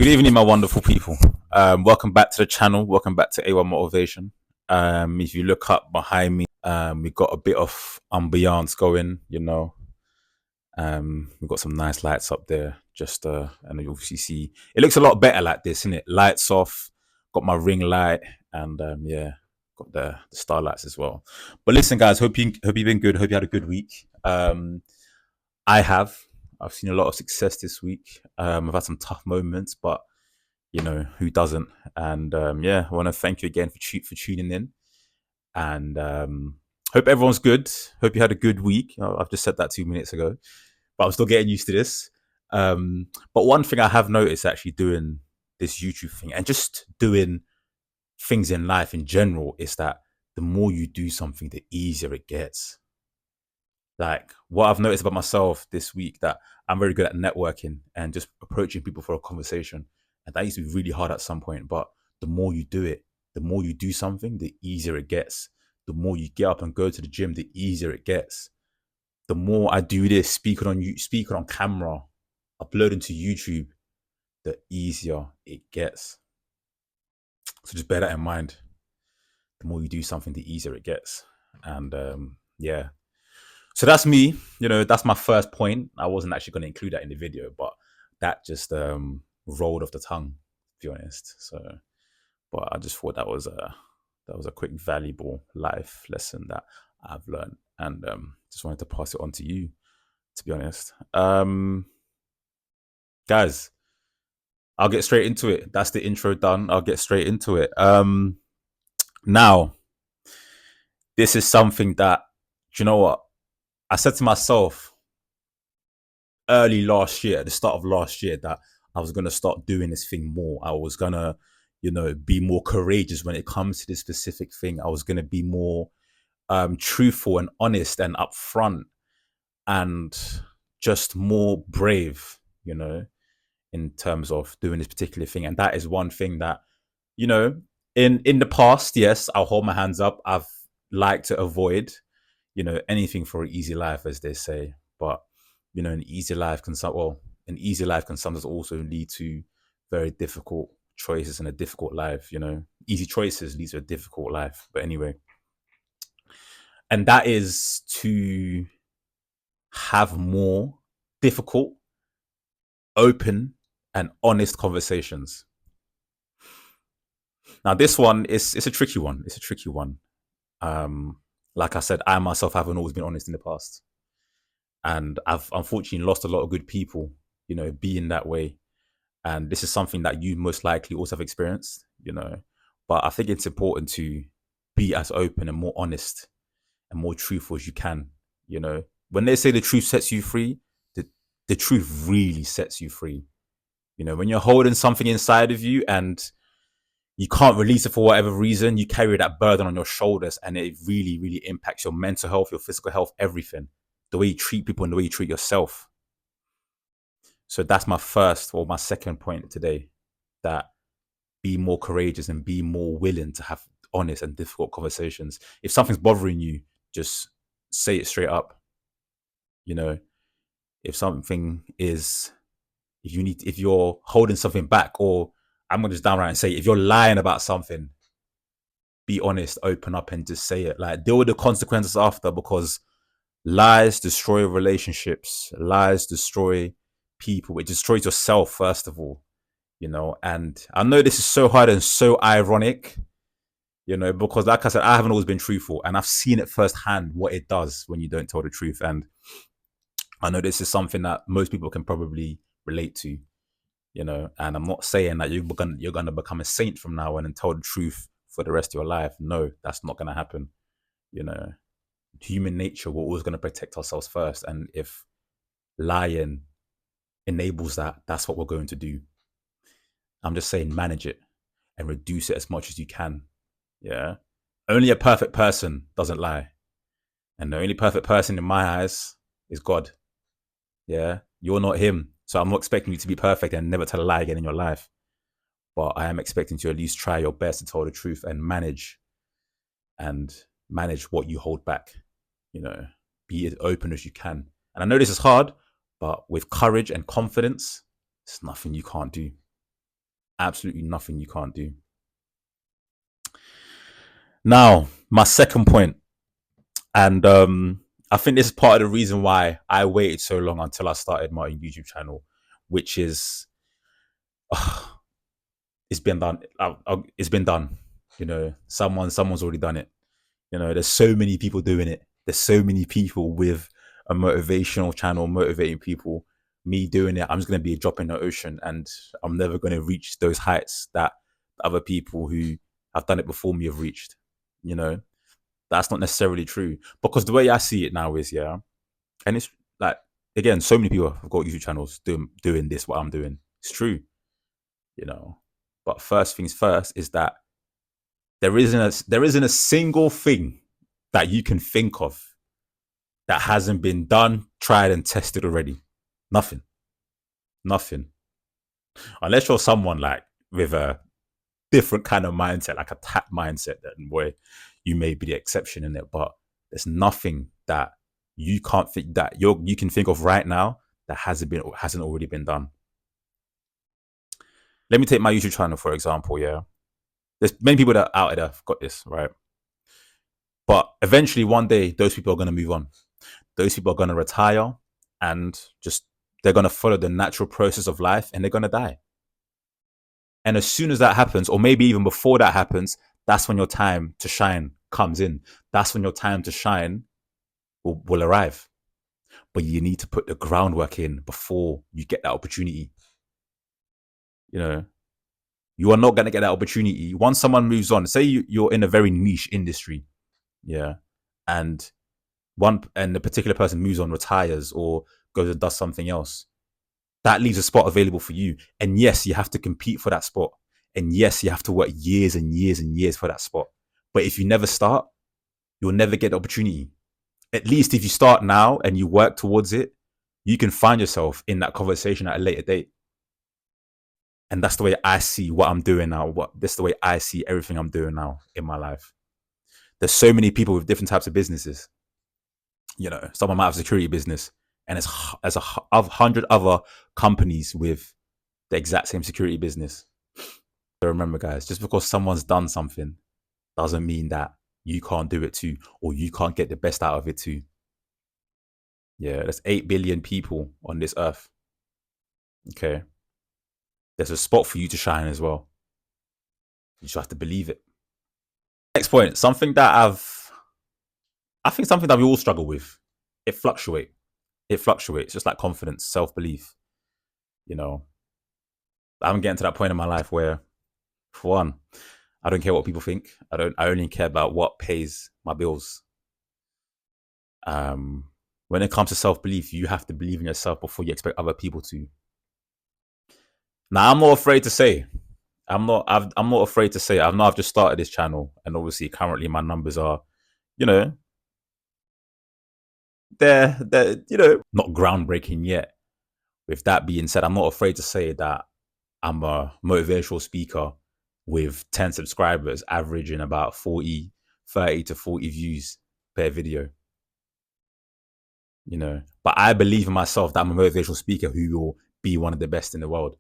Good evening, my wonderful people. Welcome back to the channel. Welcome back to A1 Motivation. If you look up behind me, we've got a bit of ambiance going, we've got some nice lights up there. And you obviously see, it looks a lot better like this, isn't it? Lights off, got my ring light, and yeah, got the starlights as well. But listen, guys, hope you've been good. Hope you had a good week. I have. I've seen a lot of success this week. I've had some tough moments, but who doesn't? And yeah, I want to thank you again for tuning in. And hope everyone's good. Hope you had a good week. I've just said that 2 minutes ago, but I'm still getting used to this. But one thing I have noticed actually doing this YouTube thing and just doing things in life in general is that the more you do something, the easier it gets. Like what I've noticed about myself this week, that I'm very good at networking and just approaching people for a conversation. And that used to be really hard at some point. But the more you do it, the more you do something, the easier it gets. The more you get up and go to the gym, the easier it gets. The more I do this, speaking on camera, uploading to YouTube, the easier it gets. So just bear that in mind. The more you do something, the easier it gets. And yeah. So that's me. That's my first point. I wasn't actually going to include that in the video, but that just rolled off the tongue, to be honest. So, but I just thought that was a quick, valuable life lesson that I've learned, and just wanted to pass it on to you, to be honest. Guys, I'll get straight into it. That's the intro done. I'll get straight into it. Now, this is something that, do you know what? I said to myself early last year, at the start of last year, that I was going to start doing this thing more. I was going to, be more courageous when it comes to this specific thing. I was going to be more truthful and honest and upfront and just more brave, in terms of doing this particular thing. And that is one thing that, in the past, yes, I'll hold my hands up. I've liked to avoid anything for an easy life, as they say. But an easy life can sometimes also lead to very difficult choices in a difficult life. Easy choices lead to a difficult life. But anyway, and that is to have more difficult, open, and honest conversations. Now, this one is it's a tricky one. It's a tricky one. Like I said, I myself haven't always been honest in the past. And I've unfortunately lost a lot of good people, being that way. And this is something that you most likely also have experienced, But I think it's important to be as open and more honest and more truthful as you can. When they say the truth sets you free, the truth really sets you free. When you're holding something inside of you and you can't release it for whatever reason, you carry that burden on your shoulders, and it really, really impacts your mental health, your physical health, everything. The way you treat people and the way you treat yourself. So that's my second point today, that be more courageous and be more willing to have honest and difficult conversations. If something's bothering you, just say it straight up. If something is, if you're holding something back, or I'm going to just downright and say, if you're lying about something, be honest, open up and just say it. Like, deal with the consequences after, because lies destroy relationships. Lies destroy people. It destroys yourself, first of all, and I know this is so hard and so ironic, because like I said, I haven't always been truthful, and I've seen it firsthand what it does when you don't tell the truth. And I know this is something that most people can probably relate to, and I'm not saying that you're gonna become a saint from now on and tell the truth for the rest of your life. No, that's not gonna happen. Human nature, we're always gonna protect ourselves first, and if lying enables that, that's what we're going to do. I'm just saying, manage it and reduce it as much as you can. Yeah. Only a perfect person doesn't lie. And the only perfect person in my eyes is God. Yeah. You're not him. So I'm not expecting you to be perfect and never tell a lie again in your life. But I am expecting you to at least try your best to tell the truth and manage what you hold back. Be as open as you can. And I know this is hard, but with courage and confidence, there's nothing you can't do. Absolutely nothing you can't do. Now, my second point, and I think this is part of the reason why I waited so long until I started my YouTube channel, which is it's been done. It's been done. You know, someone's already done it. You know, there's so many people doing it. There's so many people with a motivational channel motivating people. Me doing it, I'm just going to be a drop in the ocean, and I'm never going to reach those heights that other people who have done it before me have reached. You know, that's not necessarily true, because the way I see it now is, yeah, and it's like, again, so many people have got YouTube channels doing this, what I'm doing. It's true, you know. But first things first is that there isn't a single thing that you can think of that hasn't been done, tried, and tested already. Nothing. Unless you're someone like with a different kind of mindset, like a tap mindset, then where you may be the exception in it. But there's nothing that you can't think that you can think of right now that hasn't already been done. Let me take my YouTube channel for example. Yeah, there's many people that out there have got this right, but eventually one day those people are going to move on. Those people are going to retire, and just they're going to follow the natural process of life, and they're going to die. And as soon as that happens, or maybe even before that happens, that's when your time to shine comes in. That's when your time to shine will arrive. But you need to put the groundwork in before you get that opportunity. You know, you are not going to get that opportunity. Once someone moves on, say you're in a very niche industry, yeah, and the particular person moves on, retires, or goes and does something else, that leaves a spot available for you. And yes, you have to compete for that spot. And yes, you have to work years and years and years for that spot. But if you never start, you'll never get the opportunity. At least if you start now and you work towards it, you can find yourself in that conversation at a later date. And that's the way I see what I'm doing now. That's the way I see everything I'm doing now in my life. There's so many people with different types of businesses. You know, someone might have a security business, and there's 100 other companies with the exact same security business. So remember, guys, just because someone's done something doesn't mean that you can't do it too, or you can't get the best out of it too. Yeah, there's 8 billion people on this earth. Okay. There's a spot for you to shine as well. You just have to believe it. Next point, something that we all struggle with. It fluctuates, just like confidence, self-belief. You know, I'm getting to that point in my life where, for one, I don't care what people think. I only care about what pays my bills. When it comes to self-belief, you have to believe in yourself before you expect other people to. Now, I'm not afraid to say, I'm not afraid to say, I've just started this channel, and obviously currently my numbers are, you know, they're not groundbreaking yet. With that being said, I'm not afraid to say that I'm a motivational speaker with 10 subscribers, averaging about 30 to 40 views per video. You know, but I believe in myself that I'm a motivational speaker who will be one of the best in the world,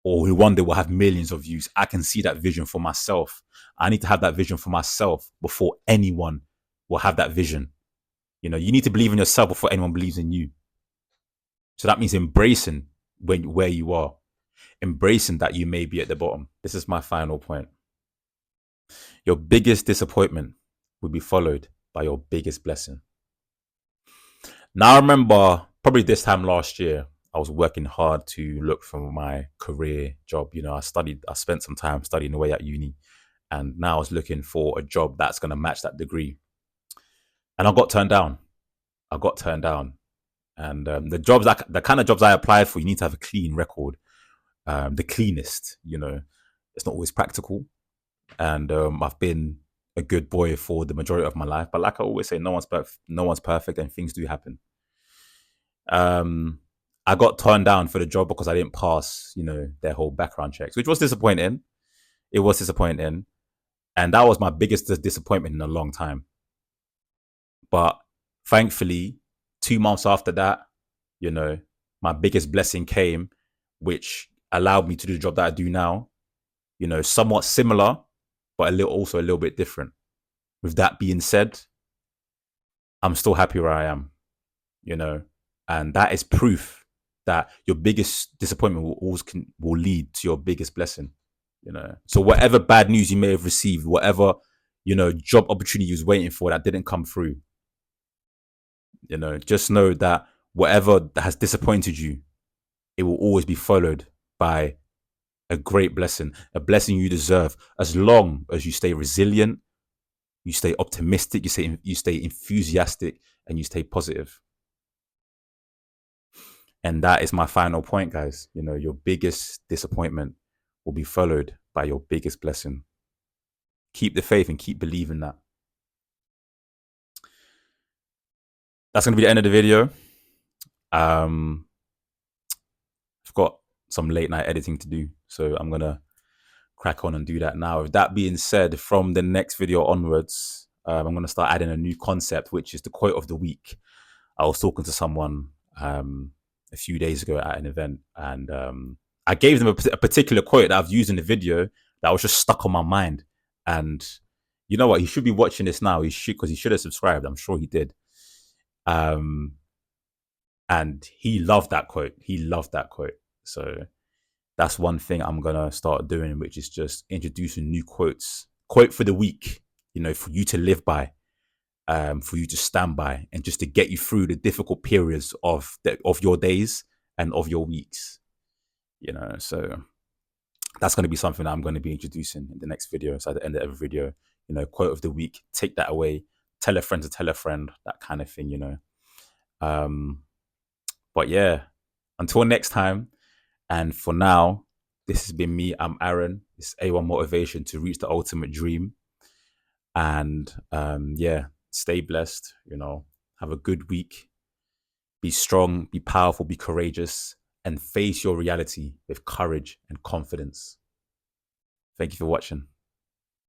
or who one day will have millions of views. I can see that vision for myself. I need to have that vision for myself before anyone will have that vision. You know, you need to believe in yourself before anyone believes in you. So that means embracing where you are, embracing that you may be at the bottom. This is my final point. Your biggest disappointment will be followed by your biggest blessing. Now, I remember probably this time last year, I was working hard to look for my career job. You know, I spent some time studying away at uni, and now I was looking for a job that's going to match that degree. And I got turned down. And the kind of jobs I applied for, you need to have a clean record, the cleanest. You know, it's not always practical. And I've been a good boy for the majority of my life, but like I always say, no one's perfect, and things do happen. I got turned down for the job because I didn't pass, you know, their whole background checks, which was disappointing. It was disappointing, and that was my biggest disappointment in a long time. But thankfully, 2 months after that, you know, my biggest blessing came, which allowed me to do the job that I do now. You know, somewhat similar, but also a little bit different. With that being said, I'm still happy where I am, you know, and that is proof that your biggest disappointment will lead to your biggest blessing, you know. So whatever bad news you may have received, whatever, you know, job opportunity you was waiting for that didn't come through, you know, just know that whatever has disappointed you, it will always be followed by a great blessing, a blessing you deserve, as long as you stay resilient, you stay optimistic, you stay enthusiastic, and you stay positive. And that is my final point, guys. You know, your biggest disappointment will be followed by your biggest blessing. Keep the faith and keep believing that. That's going to be the end of the video. I've got some late night editing to do, so I'm going to crack on and do that now. With that being said, from the next video onwards, I'm going to start adding a new concept, which is the quote of the week. I was talking to someone a few days ago at an event, and I gave them a particular quote that I've used in the video that was just stuck on my mind. And you know what? He should be watching this now. He should, because he should have subscribed. I'm sure he did. And he loved that quote. He loved that quote. So that's one thing I'm gonna start doing, which is just introducing new quotes. Quote for the week, you know, for you to live by, for you to stand by, and just to get you through the difficult periods of your days and of your weeks. You know, so that's going to be something that I'm going to be introducing in the next video. So at the end of every video, you know, quote of the week, take that away, tell a friend to tell a friend, that kind of thing, you know. But yeah, until next time. And for now, this has been me. I'm Aaron. It's A1 Motivation to reach the ultimate dream. And yeah, stay blessed, you know, have a good week. Be strong, be powerful, be courageous, and face your reality with courage and confidence. Thank you for watching.